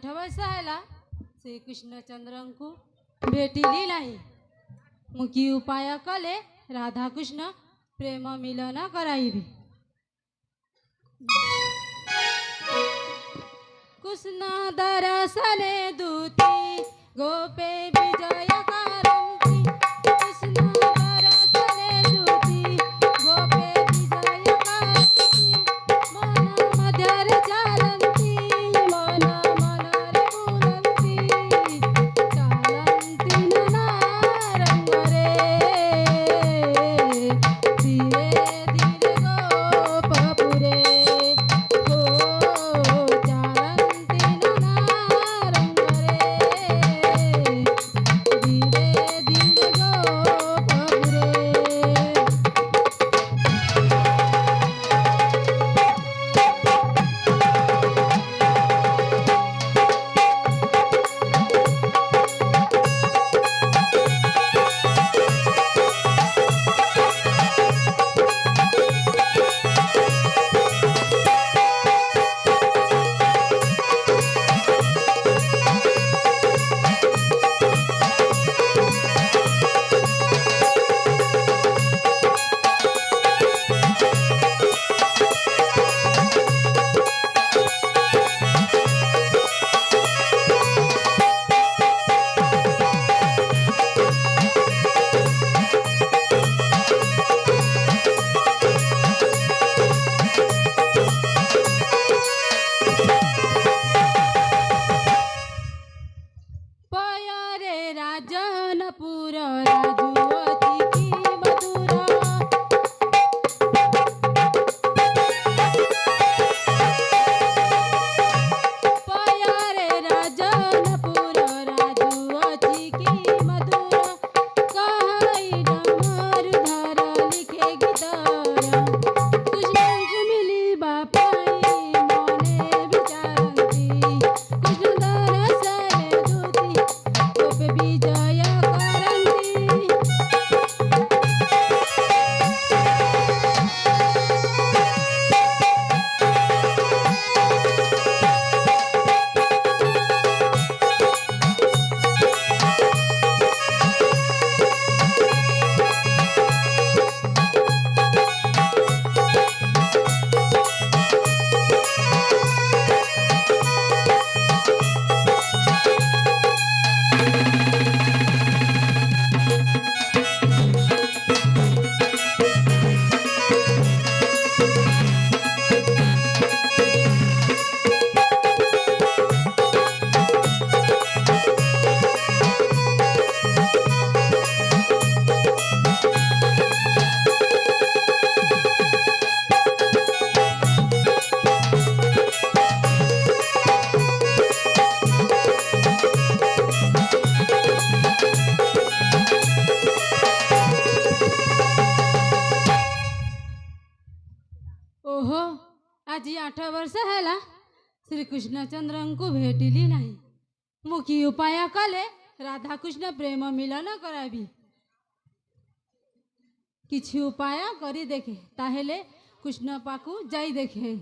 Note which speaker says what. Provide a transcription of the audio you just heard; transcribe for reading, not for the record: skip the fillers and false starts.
Speaker 1: आठ वर्ष है श्रीकृष्णचंद्र को भेटिली नहीं मु कि उपाय कले राधा कृष्ण प्रेम मिलन कराइबी। कृष्ण दर्शने दूती गोपे विजय कारंती कृष्ण दर्शने दूती गोपे विजय कारंती मन मध्यरे चालंती मन मनरे बुलंती चालंती ननारंग रे धीरे धीरे गोपपुरे हो चालंती ननारंग रे धीरे धीरे गोपपुरे। पयरे राजनपुर राजुवती की मधुरा पयरे राजनपुर राजुवती की मधुरा कहई डमरू धर लिखे गीतरा कृष्ण को मिली बापाई मने विचारंती कृष्ण दर्शने दूती गोपे विजय करंती। ओहो आज 8 वर्ष है श्रीकृष्णचंद्र को भेटिली नहीं मु कि उपाय कले राधा कृष्ण प्रेम मिलन कराबी किछि उपाय करी देखे ताहेले कृष्ण पाकू जाई देखे।